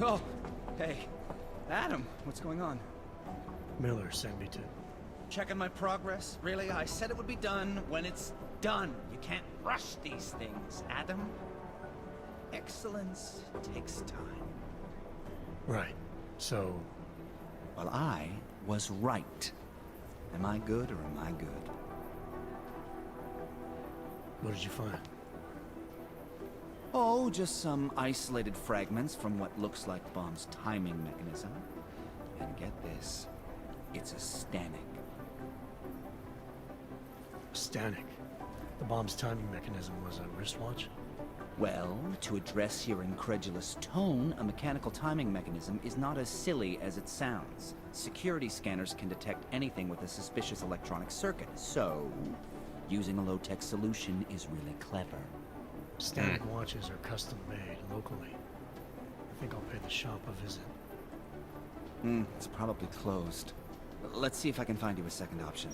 Oh, hey. Adam, what's going on? Miller sent me to... Checking my progress? Really? I said it would be done when it's done. You can't rush these things, Adam. Excellence takes time. Right. So... Well, I was right. Am I good or am I good? What did you find? Oh, just some isolated fragments from what looks like bomb's timing mechanism. And get this, it's a Stanek. Stanek. The bomb's timing mechanism was a wristwatch? Well, to address your incredulous tone, a mechanical timing mechanism is not as silly as it sounds. Security scanners can detect anything with a suspicious electronic circuit, so using a low-tech solution is really clever. Stanek watches are custom made locally. I think I'll pay the shop a visit. It's probably closed. Let's see if I can find you a second option.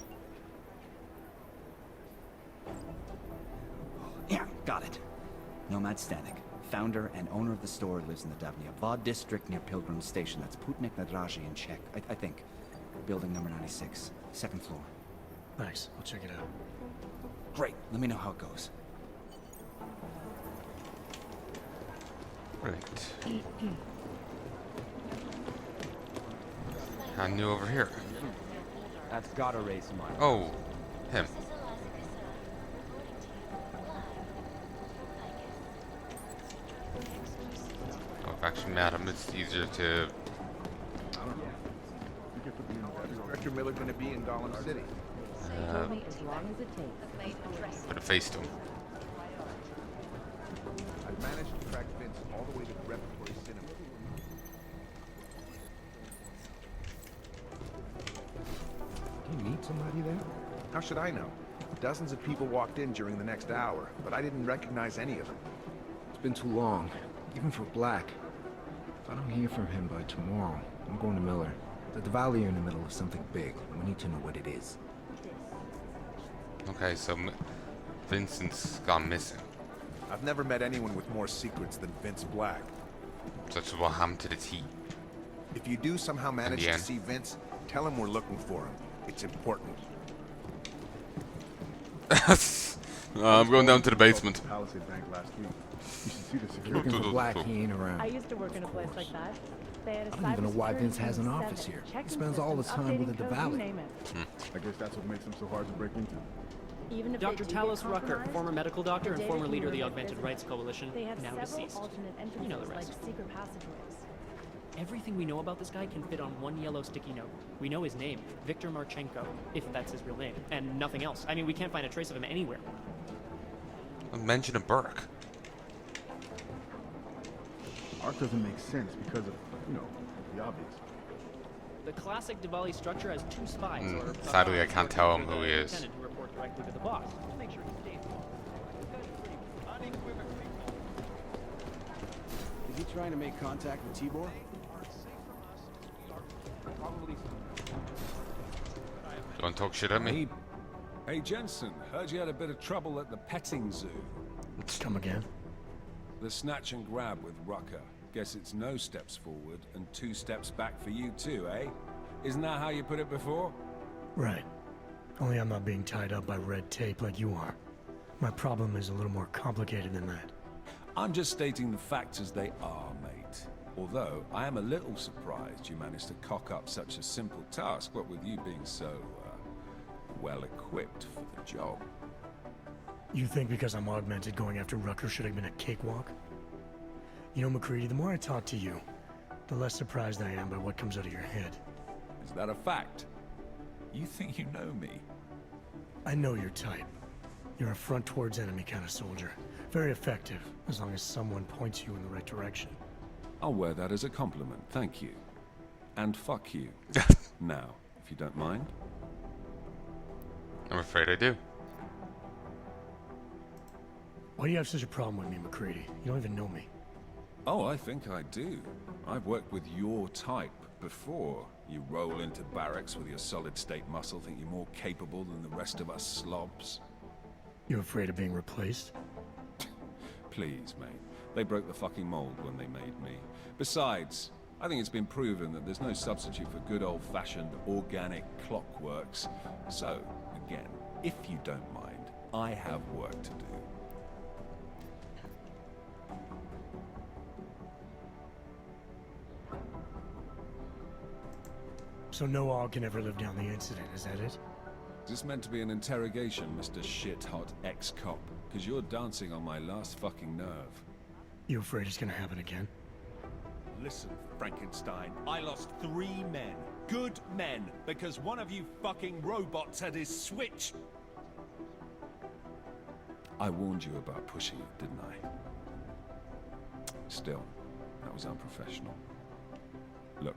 Yeah, got it. Nomad Stanek, founder and owner of the store, lives in the Davnia Vod district near Pilgrim Station. That's Putnik Nadraji in Czech, I think. Building number 96, second floor. Thanks, I'll check it out. Great, let me know how it goes. Right. I'm new over here. That's gotta raise some eyebrows. Oh, him. Oh, if actually met him, it's easier to... Inspector Miller gonna be in Gollum City. put a face to him. I've managed to track Vince all the way to the Repertory Cinema. Did you meet somebody there? How should I know? Dozens of people walked in during the next hour, but I didn't recognize any of them. It's been too long, even for Black. If I don't hear from him by tomorrow, I'm going to Miller. The Valley are in the middle of something big. We need to know what it is. Okay, so Vincent's gone missing. I've never met anyone with more secrets than Vince Black. Such as what happened to the tea. If you do somehow manage to end. see Vince, tell him we're looking for him. It's important. I'm going down to the basement. Palisade Bank last week. You should see the security. Looking for Black, he ain't around. I used to work in a place like that. They had a I don't even know why cybersecurity Vince has an team office set here. checking He spends all his systems, time with updating the code, you Valley. name it. I guess that's what makes him so hard to break into. Even if Dr. they do get Talos Rucker, compromised, former medical doctor the and data former can leader of the remain Augmented visible. Rights Coalition, They have now several deceased. alternate You know entrances, the like rest. secret passageways. Everything we know about this guy can fit on one yellow sticky note. We know his name, Viktor Marchenko, if that's his real name, and nothing else. I mean, we can't find a trace of him anywhere. Mention a Burke. Art doesn't make sense because of, you know, the obvious. The classic Diwali structure has two spies, or Sadly, I can't tell him or who the he is. lieutenant who report directly to the boss to make sure he stays. Is he trying to make contact with Tibor? Don't talk shit at me. Hey Jensen, heard you had a bit of trouble at the petting zoo. Come again? The snatch and grab with Rucker. Guess it's no steps forward and 2 steps back for you too, eh? Isn't that how you put it before? Right. Only I'm not being tied up by red tape like you are. My problem is a little more complicated than that. I'm just stating the facts as they are, mate. Although, I am a little surprised you managed to cock up such a simple task, what with you being so, well equipped for the job. You think because I'm augmented going after Rucker should have been a cakewalk? You know, McCready, the more I talk to you, the less surprised I am by what comes out of your head. Is that a fact? You think you know me? I know your type. You're a front towards enemy kind of soldier. Very effective, as long as someone points you in the right direction. I'll wear that as a compliment, thank you. And fuck you. Now, if you don't mind. I'm afraid I do. Why do you have such a problem with me, McCready? You don't even know me. Oh, I think I do. I've worked with your type before. You roll into barracks with your solid-state muscle, think you're more capable than the rest of us slobs. You're afraid of being replaced? Please, mate. They broke the fucking mold when they made me. Besides, I think it's been proven that there's no substitute for good old-fashioned organic clockworks. So, again, if you don't mind, I have work to do. So no Og can ever live down the incident, is that it? Is this meant to be an interrogation, Mr. Shit-hot ex-cop? Because you're dancing on my last fucking nerve. You afraid it's gonna happen again? Listen, Frankenstein, I lost 3 men. Good men, because one of you fucking robots had his switch. I warned you about pushing it, didn't I? Still, that was unprofessional. Look.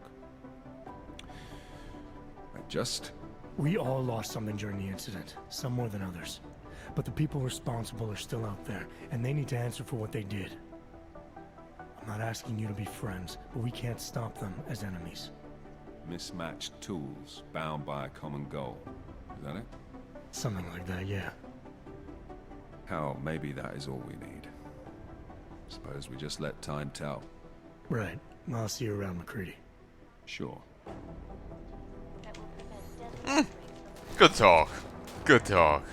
We all lost something during the incident, some more than others. But the people responsible are still out there, and they need to answer for what they did. I'm not asking you to be friends, but we can't stop them as enemies. Mismatched tools, bound by a common goal. Is that it? Something like that, yeah. Hell, maybe that is all we need. Suppose we just let time tell. Right. I'll see you around, McCready. Sure. Good talk. Good talk.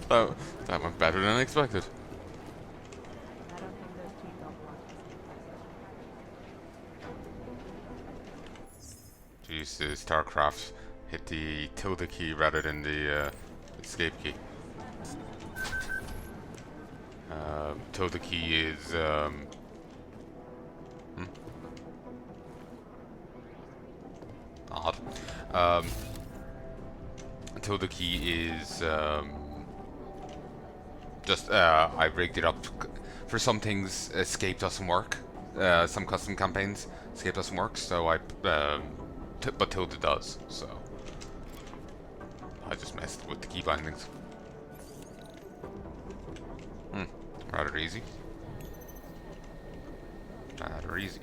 That went better than expected. I don't think those two don't want To use the StarCraft, hit the tilde key rather than the escape key. Tilde key is odd. Tilde key is just I rigged it up for some things. Escape doesn't work. Some custom campaigns escape doesn't work, so I but tilde does. So I just messed with the key bindings. Rather easy. Rather easy.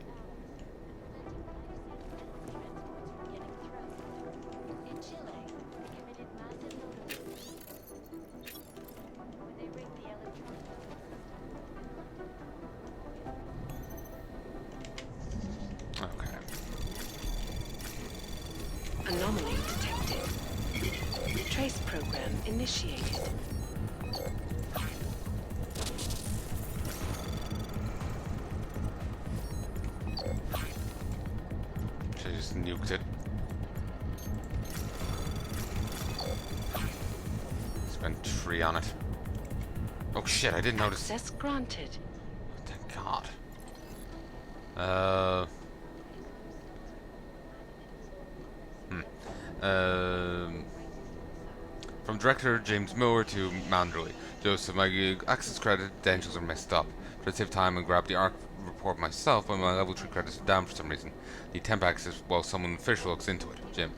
Anomaly detected. Trace program initiated. She just nuked it. Spent 3 on it. Oh shit, I didn't notice. Access granted. Thank God. From director James Moore to Mandroy. Joseph, my access credentials are messed up. Try to save time and grab the ARC report myself, but my level 3 credits are down for some reason. The temp access while someone official looks into it. Jim.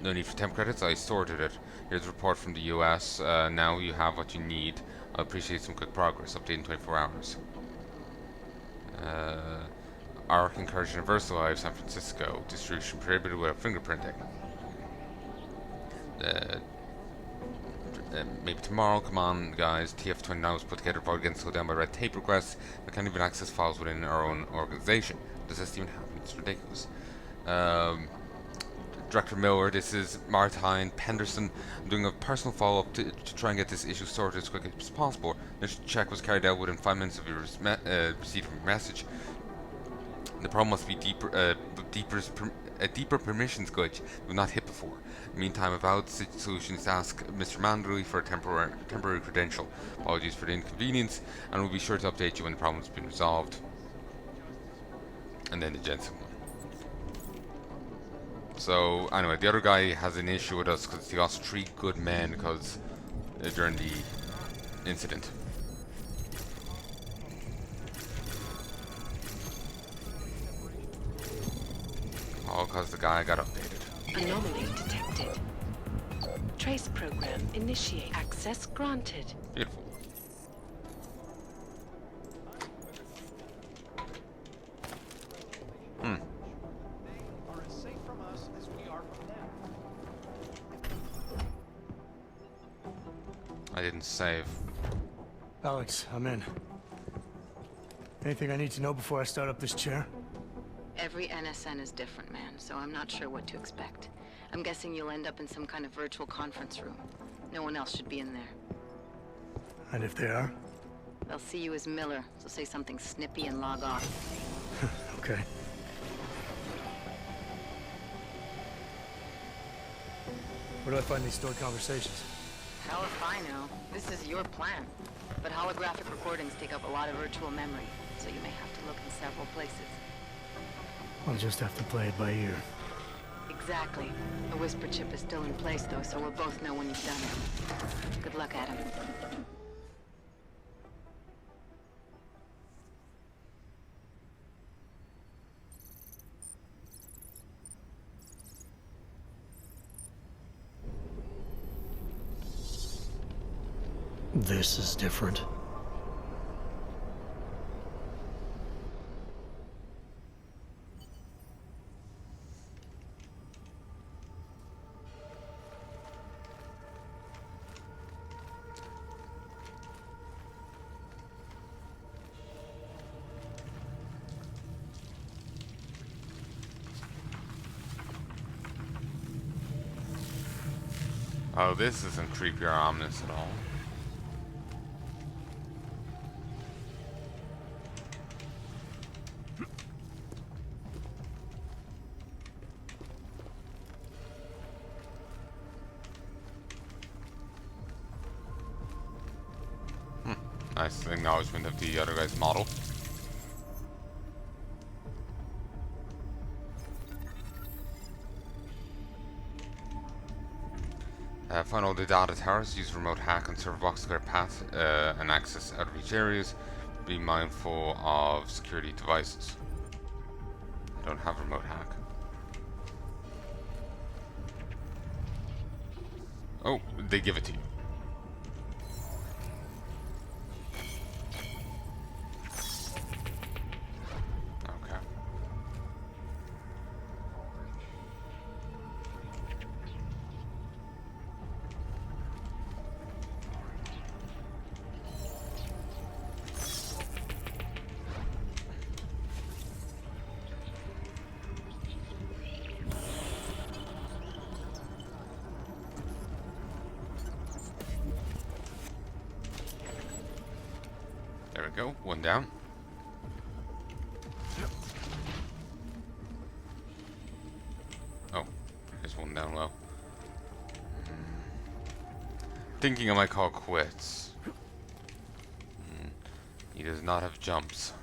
No need for temp credits, I sorted it. Here's a report from the US. Now you have what you need. I appreciate some quick progress. Update in 24 hours. ARC encouraged Universal Live San Francisco. Distribution prohibited without fingerprinting. Maybe tomorrow. Come on, guys. TF29 was put together vote against slow down by red tape requests. We can't even access files within our own organization. Does this even happen? It's ridiculous. Director Miller, this is Martine Penderson. I'm doing a personal follow-up to try and get this issue sorted as quickly as possible. This check was carried out within 5 minutes of your receipt of your message. The problem must be a deeper permissions glitch we've not hit before. In the meantime, a valid solution is to ask Mr. Mandrui for a temporary credential. Apologies for the inconvenience, and we'll be sure to update you when the problem's been resolved. And then the Jensen one. So, anyway, the other guy has an issue with us because he lost 3 good men because during the incident. All because the guy got updated. Anomaly detected. Trace program initiate. Access granted. Beautiful. I didn't save. Alex, I'm in. Anything I need to know before I start up this chair? Every NSN is different, man, so I'm not sure what to expect. I'm guessing you'll end up in some kind of virtual conference room. No one else should be in there. And if they are? They'll see you as Miller, so say something snippy and log off. Okay. Where do I find these stored conversations? Hell if I know. This is your plan. But holographic recordings take up a lot of virtual memory, so you may have to look in several places. I'll just have to play it by ear. Exactly. The whisper chip is still in place, though, so we'll both know when you've done it. Good luck, Adam. This is different. Oh, this isn't creepy or ominous at all. Nice acknowledgement of the other guy's model. Find all the data towers, use remote hack and server box to clear path and access out of reach areas. Be mindful of security devices. I don't have remote hack. Oh, they give it to you. Okay. There we go, one down. Oh, there's one down low. Thinking I might call quits. He does not have jumps.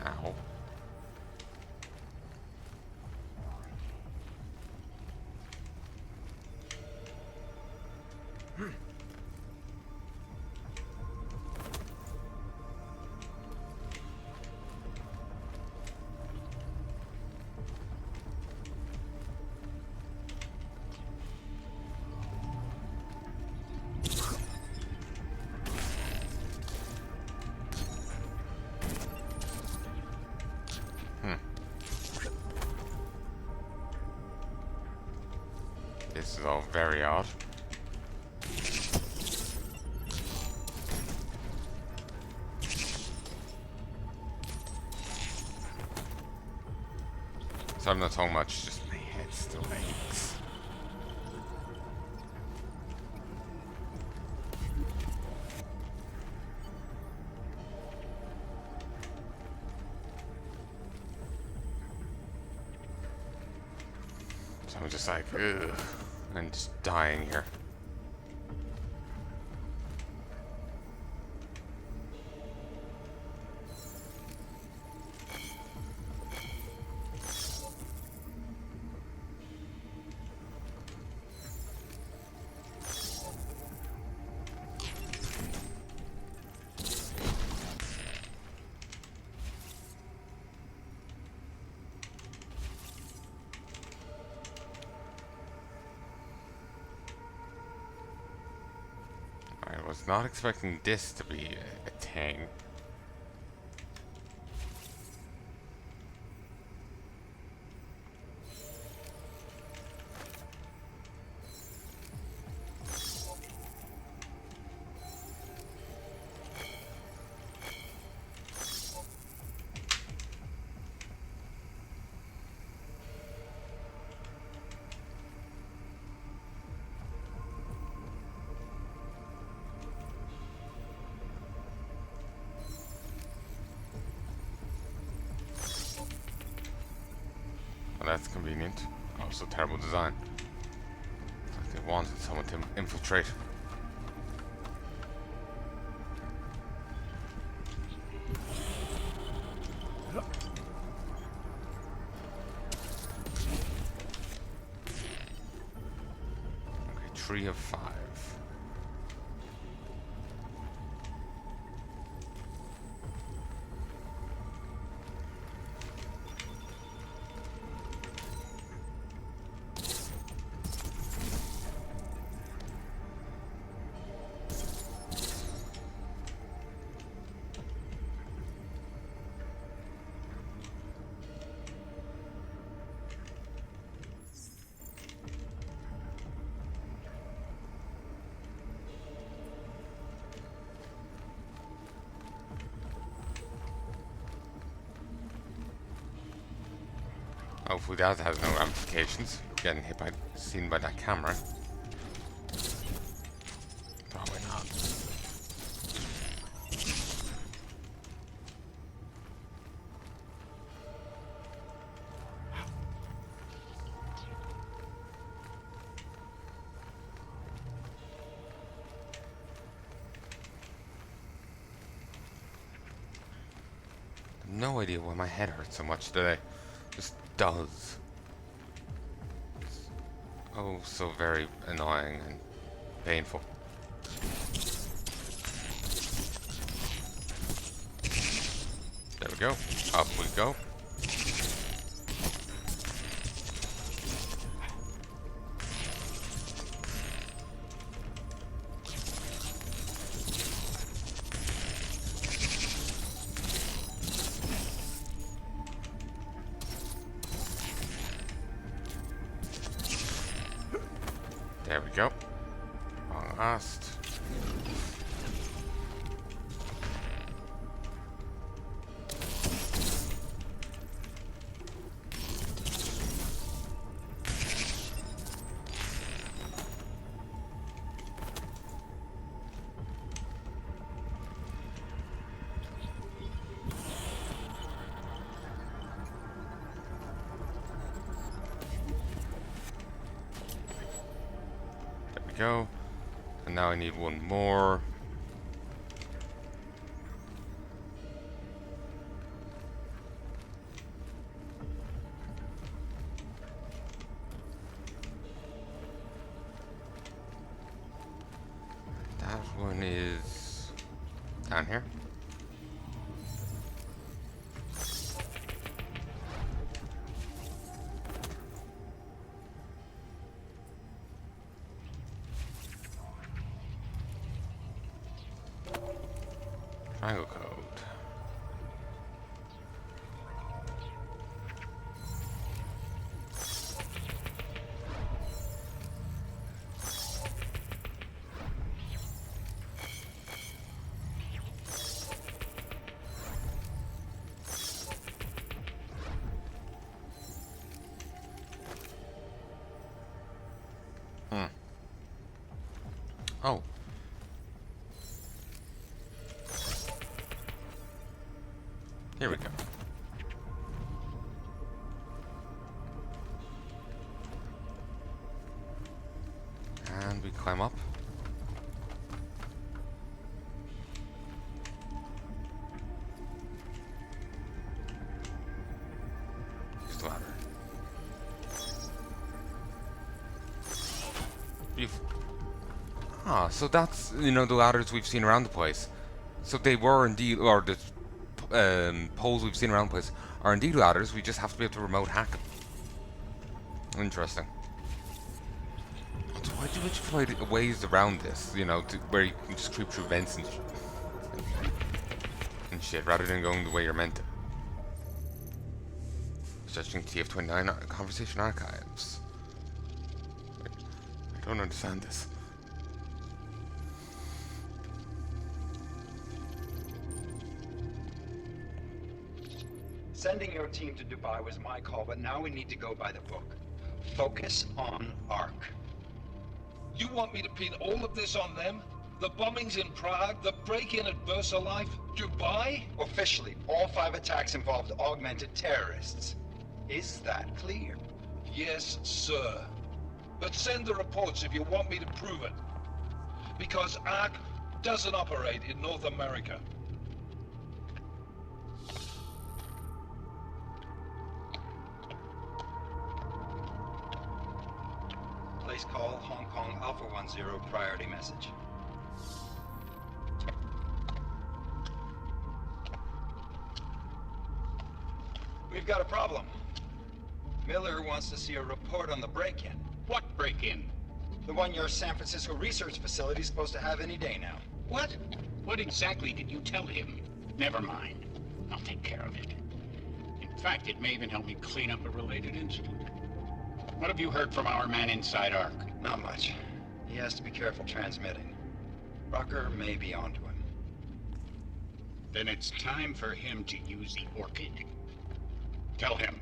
Ow. This is all very odd. So I'm not talking much, just my head still aches. So I'm just like, ugh, and just dying here. was not expecting this to be a thing. Well, that's convenient. Also terrible design. Like they wanted someone to infiltrate. Okay, 3 of 5. Hopefully that has no ramifications. Getting hit by, seen by that camera. Probably not. No idea why my head hurts so much today. Just does. It's oh so very annoying and painful. There we go. Up we go. There we go. Long last. Go. And now I need one more. That one is down here. Triangle code. Oh. Here we go. And we climb up. Use the ladder. Beautiful. Ah, so that's, you know, the ladders we've seen around the place. So they were indeed, or the poles we've seen around the place are indeed ladders. We just have to be able to remote hack them. Interesting. would you find ways around this, you know, where you can just creep through vents and shit, rather than going the way you're meant to? Searching TF-29 conversation archives. I don't understand this. Sending your team to Dubai was my call, but now we need to go by the book. Focus on ARC. You want me to pin all of this on them? The bombings in Prague, the break-in at VersaLife, Dubai? Officially, all 5 attacks involved augmented terrorists. Is that clear? Yes, sir. But send the reports if you want me to prove it. Because ARC doesn't operate in North America. Place call Hong Kong Alpha 10 priority message. We've got a problem. Miller wants to see a report on the break-in. What break-in? The one your San Francisco research facility is supposed to have any day now. What? What exactly did you tell him? Never mind. I'll take care of it. In fact, it may even help me clean up a related incident. What have you heard from our man inside ARC? Not much. He has to be careful transmitting. Rucker may be onto him. Then it's time for him to use the Orchid. Tell him.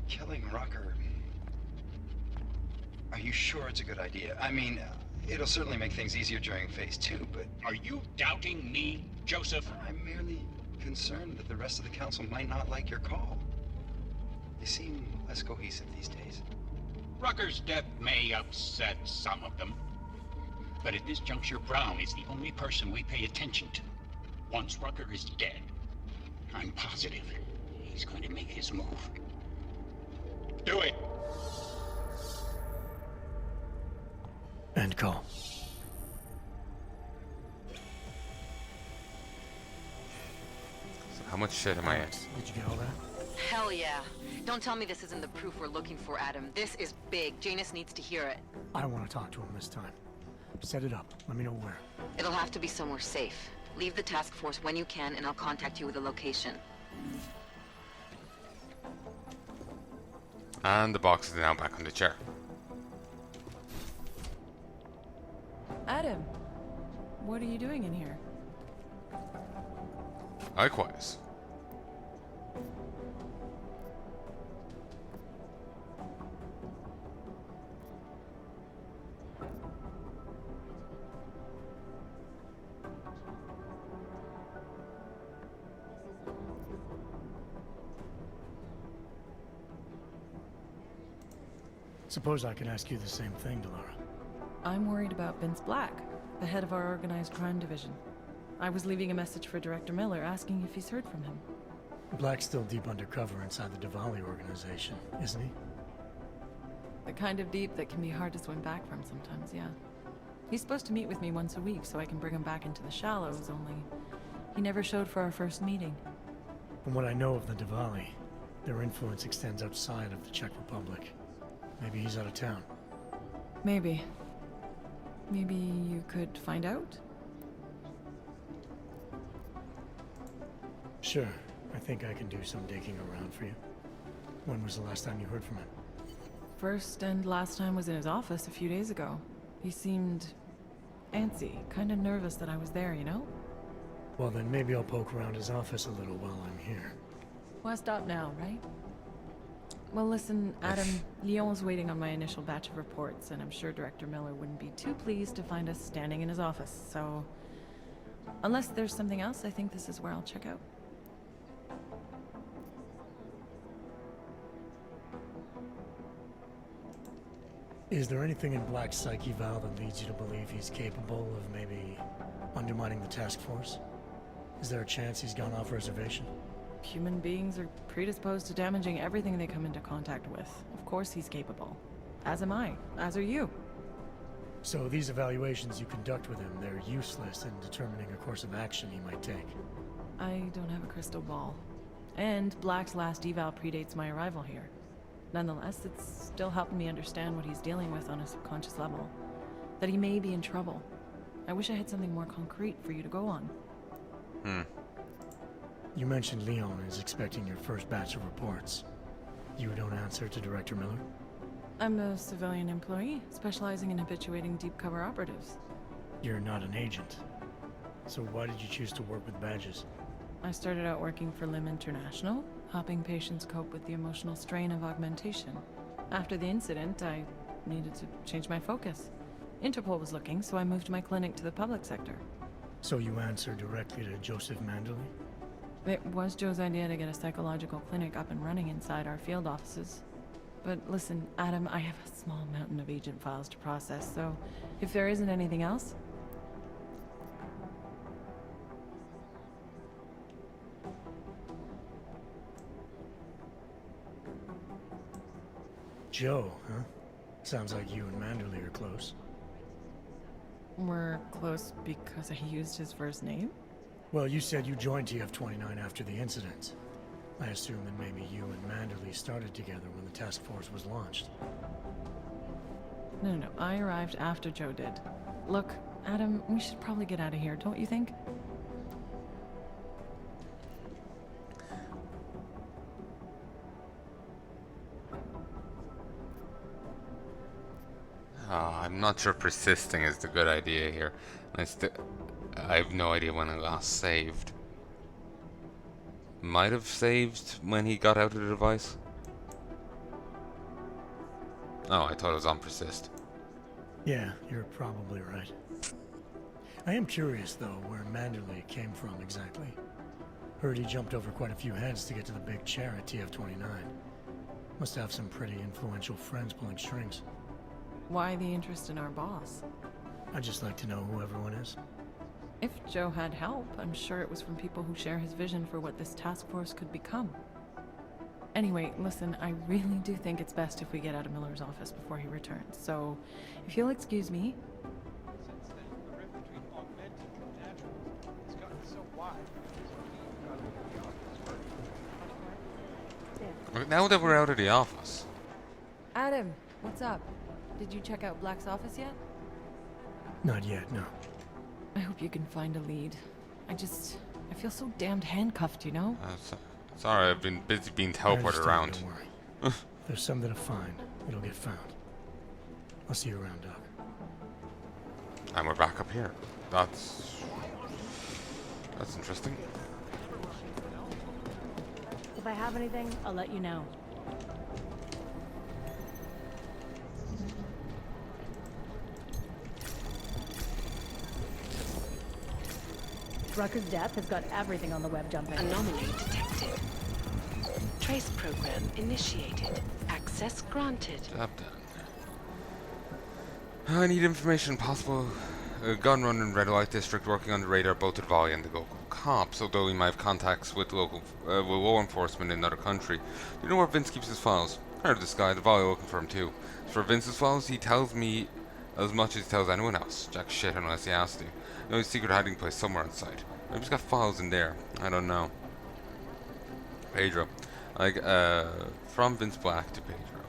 Killing Rucker... Are you sure it's a good idea? I mean, it'll certainly make things easier during Phase 2, but... Are you doubting me, Joseph? I'm merely concerned that the rest of the Council might not like your call. They seem less cohesive these days. Rucker's death may upset some of them. But at this juncture, Brown is the only person we pay attention to. Once Rucker is dead, I'm positive he's going to make his move. Do it! End call. So how much shit am I at? Did you get all that? Hell yeah. Don't tell me this isn't the proof we're looking for, Adam. This is big. Janus needs to hear it. I want to talk to him this time. Set it up. Let me know where. It'll have to be somewhere safe. Leave the task force when you can, and I'll contact you with a location. And the box is now back on the chair. Adam, what are you doing in here? Likewise. Suppose I can ask you the same thing, Delara. I'm worried about Vince Black, the head of our organized crime division. I was leaving a message for Director Miller asking if he's heard from him. Black's still deep undercover inside the Diwali organization, isn't he? The kind of deep that can be hard to swim back from sometimes, yeah. He's supposed to meet with me once a week so I can bring him back into the shallows, only he never showed for our first meeting. From what I know of the Diwali, their influence extends outside of the Czech Republic. Maybe he's out of town. Maybe. Maybe you could find out? Sure. I think I can do some digging around for you. When was the last time you heard from him? First and last time was in his office a few days ago. He seemed antsy, kind of nervous that I was there, you know? Well, then maybe I'll poke around his office a little while I'm here. Well, stop now, right? Well, listen, Adam, Lyon's waiting on my initial batch of reports, and I'm sure Director Miller wouldn't be too pleased to find us standing in his office, so... Unless there's something else, I think this is where I'll check out. Is there anything in Black's psyche, Val, that leads you to believe he's capable of maybe undermining the task force? Is there a chance he's gone off reservation? Human beings are predisposed to damaging everything they come into contact with. Of course he's capable. As am I. As are you. So these evaluations you conduct with him, they're useless in determining a course of action he might take. I don't have a crystal ball. And Black's last eval predates my arrival here. Nonetheless, it's still helping me understand what he's dealing with on a subconscious level. That he may be in trouble. I wish I had something more concrete for you to go on. You mentioned Leon is expecting your first batch of reports. You don't answer to Director Miller? I'm a civilian employee, specializing in habituating deep cover operatives. You're not an agent. So why did you choose to work with badges? I started out working for LIM International, helping patients cope with the emotional strain of augmentation. After the incident, I needed to change my focus. Interpol was looking, so I moved my clinic to the public sector. So you answer directly to Joseph Mandley? It was Joe's idea to get a psychological clinic up and running inside our field offices. But listen, Adam, I have a small mountain of agent files to process, so if there isn't anything else... Joe, huh? Sounds like you and Manderley are close. We're close because I used his first name? Well, you said you joined TF-29 after the incident. I assume that maybe you and Manderley started together when the task force was launched. No. I arrived after Joe did. Look, Adam, we should probably get out of here, don't you think? I'm not sure persisting is the good idea here. I have no idea when I last saved. Might have saved when he got out of the device. Oh, I thought it was on persist. Yeah, you're probably right. I am curious, though, where Manderley came from exactly. Heard he jumped over quite a few heads to get to the big chair at TF-29. Must have some pretty influential friends pulling strings. Why the interest in our boss? I'd just like to know who everyone is. If Joe had help, I'm sure it was from people who share his vision for what this task force could become. Anyway, listen, I really do think it's best if we get out of Miller's office before he returns, so if you'll excuse me... Now that we're out of the office. Adam, what's up? Did you check out Black's office yet? Not yet, no. I hope you can find a lead. I feel so damned handcuffed, you know? Sorry, I've been busy being teleported around. Don't worry. If there's something to find, it'll get found. I'll see you around, Doc. And we're back up here. That's interesting. If I have anything, I'll let you know. Rucker's death has got everything on the web jumping. Anomaly detected. Trace program initiated. Access granted. Job done. I need information possible. A gun run in Red Light District working on the radar both at Volley and the local cops, although he might have contacts with local law enforcement in another country. Do you know where Vince keeps his files? I heard of this guy, the Volley looking for him too. As for Vince's files, he tells me as much as he tells anyone else. Jack shit unless he has to. No secret hiding place somewhere on site. Maybe he's got files in there. I don't know. Pedro. From Vince Black to Pedro.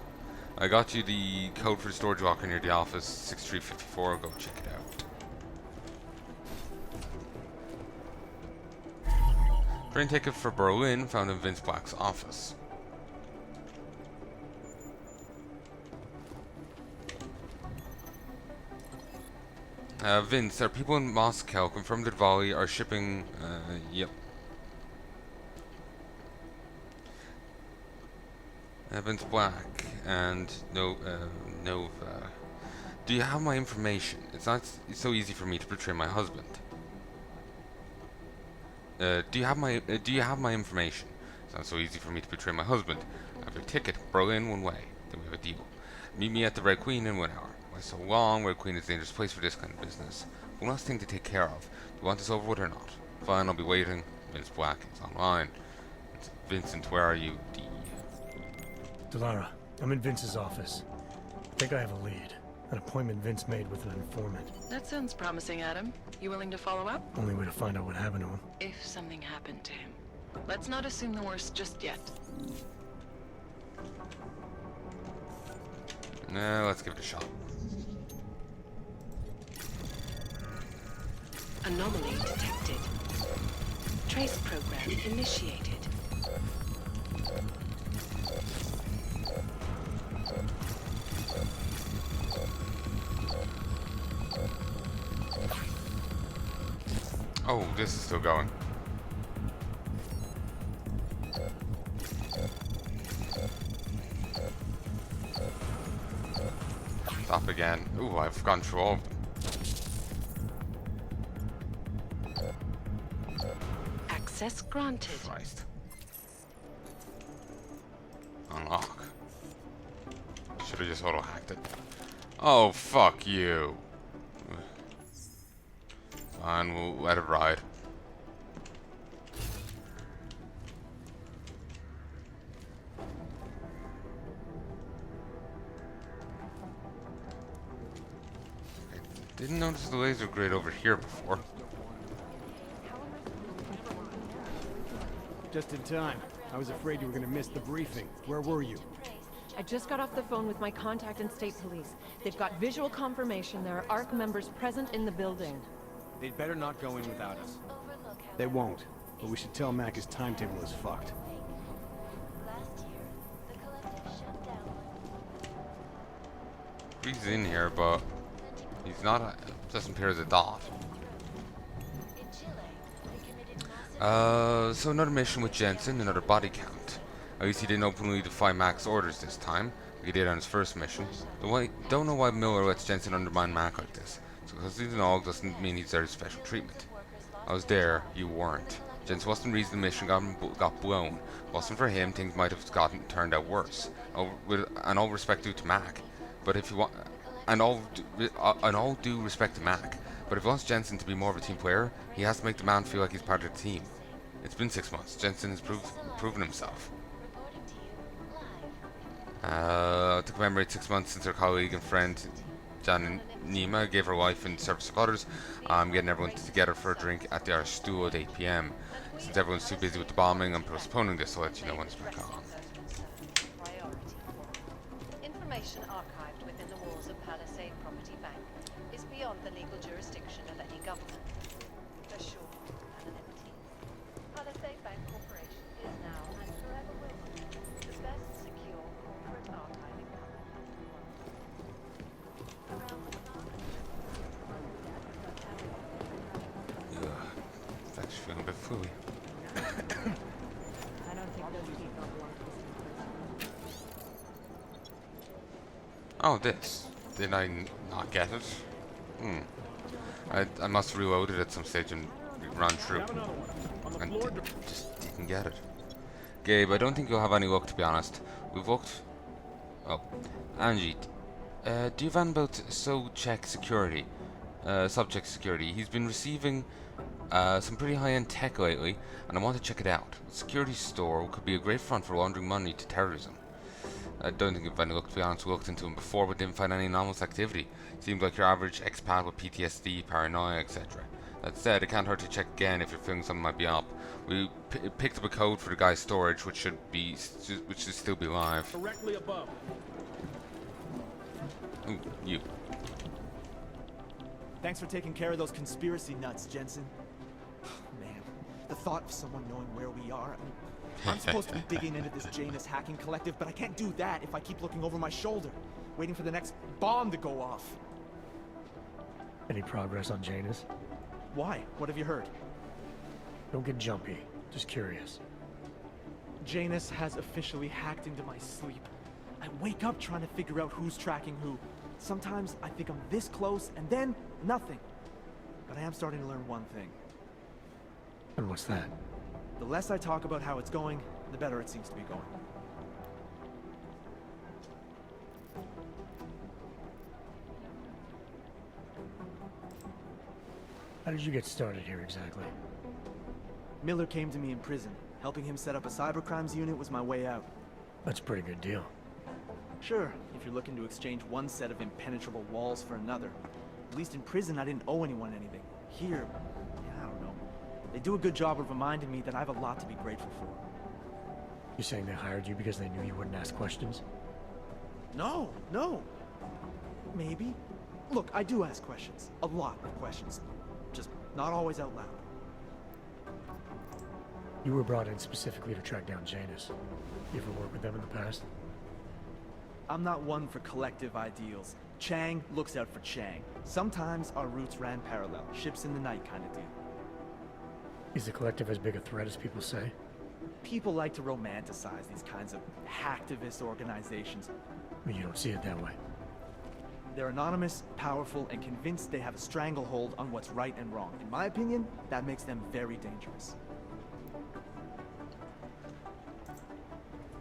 I got you the code for the storage locker near the office, 6354. Go check it out. Train ticket for Berlin found in Vince Black's office. Vince, are people in Moscow confirmed that Volley are shipping, yep. Vince Black and Nova. Do you have my information? It's not so easy for me to betray my husband. Do you have my information? It's not so easy for me to betray my husband. I have your ticket, Berlin one way. Then we have a deal. Meet me at the Red Queen in 1 hour. Why so long? Red Queen is a dangerous place for this kind of business. One last thing to take care of. Do you want this over with or not? Fine, I'll be waiting. Vince Black is online. Vincent, where are you? Delara, I'm in Vince's office. I think I have a lead. An appointment Vince made with an informant. That sounds promising, Adam. You willing to follow up? Only way to find out what happened to him. If something happened to him. Let's not assume the worst just yet. Let's give it a shot. Anomaly detected. Trace program initiated. Oh, this is still going. Stop again. Ooh, I've gone through all of them. Access granted. Christ. Unlock. Should have just auto-hacked it. Oh, fuck you. Fine, we'll let it ride. I didn't notice the laser grid over here before. Just in time. I was afraid you were gonna miss the briefing. Where were you? I just got off the phone with my contact in state police. They've got visual confirmation there are ARC members present in the building. They'd better not go in without us. They won't, but we should tell Mac his timetable is fucked. He's in here, but he's not. Doesn't appear as a dot. So another mission with Jensen, another body count. At least he didn't openly defy Mac's orders this time, like he did on his first mission. Don't know why Miller lets Jensen undermine Mac like this. So because he's an AUG doesn't mean he deserves special treatment. I was there, you weren't. Jensen wasn't the reason the mission got blown. If it wasn't for him, things might have turned out worse. And all respect due to Mac. But if you want, and all due respect to Mac. But if he wants Jensen to be more of a team player, he has to make the man feel like he's part of the team. It's been 6 months. Jensen has proven himself. To commemorate 6 months since her colleague and friend Jan Nima gave her life in service of others, I'm getting everyone together for a drink at the Irish Stool at 8 PM. Since everyone's too busy with the bombing, I'm postponing this, so I'll let you know when it's back on. Information archived within the walls of Palanai Property Bank is beyond the legal jurisdiction of any government. Assure anonymity. Palanai Bank Corporation is now and forever will be the best secure corporate archiving company in the world. Ugh, it's actually feeling a bit fluey. I don't think those people belong to this. Oh, this. Did I not get it? I must have reloaded at some stage and run through. And just didn't get it. Gabe, I don't think you'll have any luck, to be honest. We've looked... Oh. Angie, do you have about subject security? He's been receiving some pretty high-end tech lately, and I want to check it out. The security store could be a great front for laundering money to terrorism. I don't think I've any luck, to be honest. We looked into him before, but didn't find any anomalous activity. Seems like your average expat with PTSD, paranoia, etc. That said, it can't hurt to check again if you're feeling something might be up. We picked up a code for the guy's storage, which should still be live. Directly above. Ooh, you. Thanks for taking care of those conspiracy nuts, Jensen. Man, the thought of someone knowing where we are. I'm supposed to be digging into this Janus hacking collective, but I can't do that if I keep looking over my shoulder, waiting for the next bomb to go off. Any progress on Janus? Why? What have you heard? Don't get jumpy. Just curious. Janus has officially hacked into my sleep. I wake up trying to figure out who's tracking who. Sometimes I think I'm this close, and then nothing. But I am starting to learn one thing. And what's that? The less I talk about how it's going, the better it seems to be going. How did you get started here exactly? Miller came to me in prison. Helping him set up a cybercrimes unit was my way out. That's a pretty good deal. Sure, if you're looking to exchange one set of impenetrable walls for another. At least in prison, I didn't owe anyone anything. Here, I don't know. They do a good job of reminding me that I have a lot to be grateful for. You saying they hired you because they knew you wouldn't ask questions? No. Maybe. Look, I do ask questions. A lot of questions. Just not always out loud. You were brought in specifically to track down Janus. You ever worked with them in the past? I'm not one for collective ideals. Chang looks out for Chang. Sometimes our routes ran parallel, ships in the night kind of deal. Is the collective as big a threat as people say? People like to romanticize these kinds of hacktivist organizations. But you don't see it that way. They're anonymous, powerful, and convinced they have a stranglehold on what's right and wrong. In my opinion, that makes them very dangerous.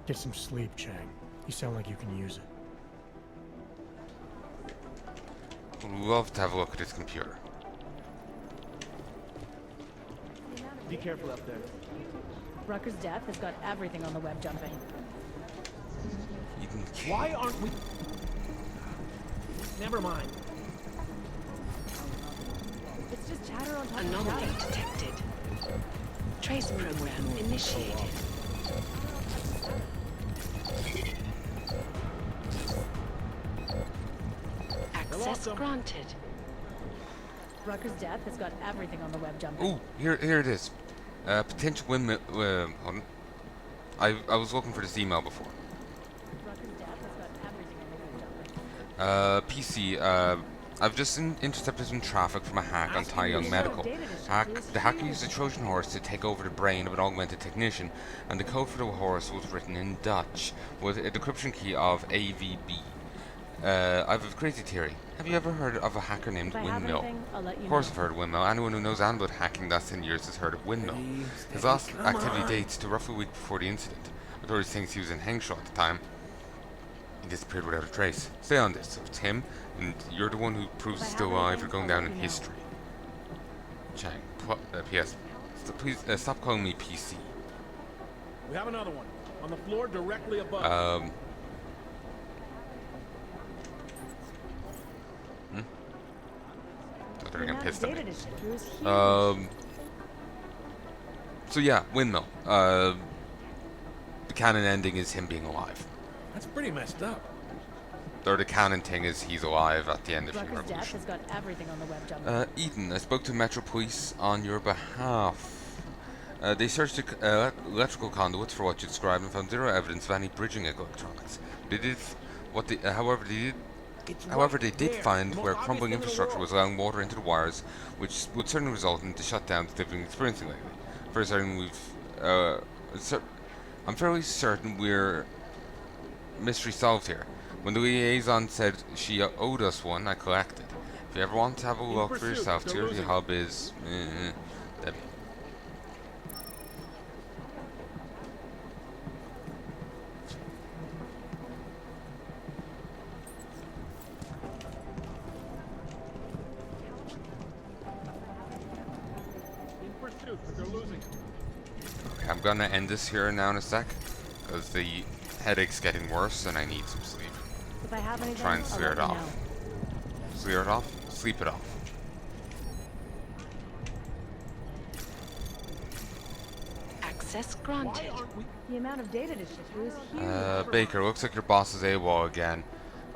Get some sleep, Chang. You sound like you can use it. Would love to have a look at his computer. Be careful up there. Rucker's death has got everything on the web jumping. Why aren't we... Never mind. It's just chatter on top of Anomaly chatter. detected. Trace program initiated. Access granted. Rucker's death has got everything on the web jumping. Ooh, here it is. Potential windmill. Hold on. I was looking for this email before. Rucker's death has got everything on the web jumping. PC. I've just intercepted some traffic from a hack on Tai Young Medical. The hacker used a Trojan horse to take over the brain of an augmented technician, and the code for the horse was written in Dutch with a decryption key of AVB. I have a crazy theory. Have you ever heard of a hacker named Windmill? Of course I've heard of Windmill. Anyone who knows anything about hacking the last 10 years has heard of Windmill. His last activity dates to roughly a week before the incident. Authorities think he was in Hengshaw at the time. He disappeared without a trace. Stay on this. So it's him, and you're the one who proves he's still alive. You're going down in history. Chang. P.S. Please stop calling me PC. We have another one on the floor directly above. They're getting pissed at me. So yeah, Windmill. The canon ending is him being alive. That's pretty messed up. Or the canon thing is he's alive at the end of Human Rucker's death Revolution. has got everything on the web jumping. Eden, I spoke to Metro Police on your behalf. They searched the electrical conduits for what you described and found zero evidence of any bridging electronics. However, they did find where crumbling infrastructure was allowing water into the wires, which would certainly result in the shutdowns they've been experiencing lately. For certain, I'm fairly certain we're mystery solved here. When the liaison said she owed us one, I collected. If you ever want to have a look for yourself, Tier the hub is Debbie. Okay, I'm gonna end this here now in a sec, because the headache's getting worse and I need some sleep. If I have anything, Try and clear it off. Clear it off? Sleep it off. Access granted. The amount of data to shift through is huge. Baker, looks like your boss is AWOL again.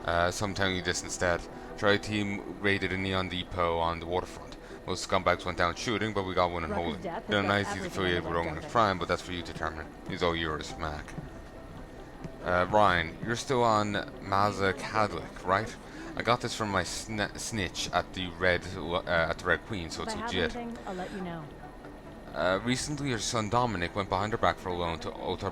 So I'm telling you this instead. Tri-Team raided a Neon Depot on the waterfront. Most scumbags went down shooting, but we got one in holding. They're nice, he's affiliated with Roman Prime, but that's for you to determine. He's all yours, Mac. Ryan, you're still on Maza Cadlick, right? I got this from my snitch at the Red Queen, so it's legit. I'll let you know. Recently, your son Dominic went behind her back for a loan to Otar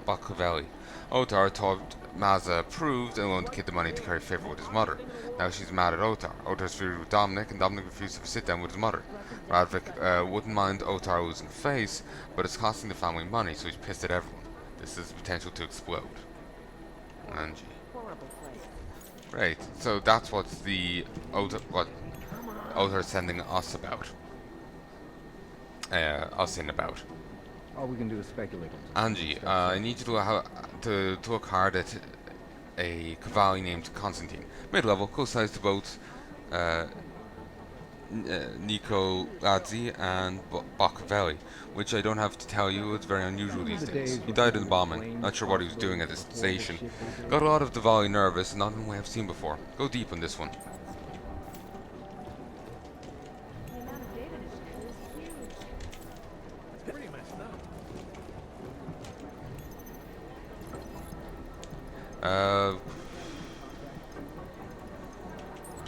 Bakovelli. Otar thought Maza approved and loaned the kid the money to curry favor with his mother. Now she's mad at Otar. Otar's furious with Dominic, and Dominic refused to have a sit down with his mother. Radvik wouldn't mind Otar losing face, but it's costing the family money, so he's pissed at everyone. This has potential to explode. Angie. Great. So that's what Otar's sending us about. Us in about. All we can do is speculate. Angie, I need you to look hard at a Cavalli named Constantine. Mid-level, close size to both Nico Ladzi and Bok Valley, which I don't have to tell you, it's very unusual these days. He died in the bombing, not sure what he was doing at this station. Got a lot of the Valley nervous, not in a way I've seen before. Go deep on this one.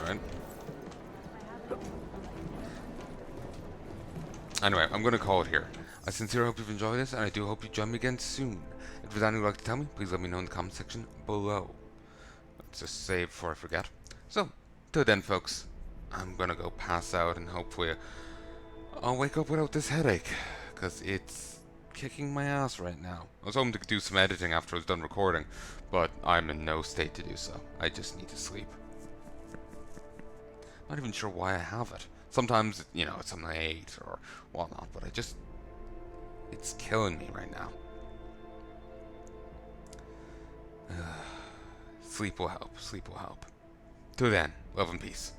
Alright. Anyway, I'm going to call it here. I sincerely hope you've enjoyed this, and I do hope you join me again soon. If there's anything you'd like to tell me, please let me know in the comment section below. Let's just save before I forget. So, till then folks, I'm going to go pass out, and hopefully I'll wake up without this headache, because it's kicking my ass right now. I was hoping to do some editing after I was done recording, but I'm in no state to do so. I just need to sleep. Not even sure why I have it. Sometimes, you know, it's something I ate or whatnot, but it's killing me right now. Sleep will help. Sleep will help. Till then, love and peace.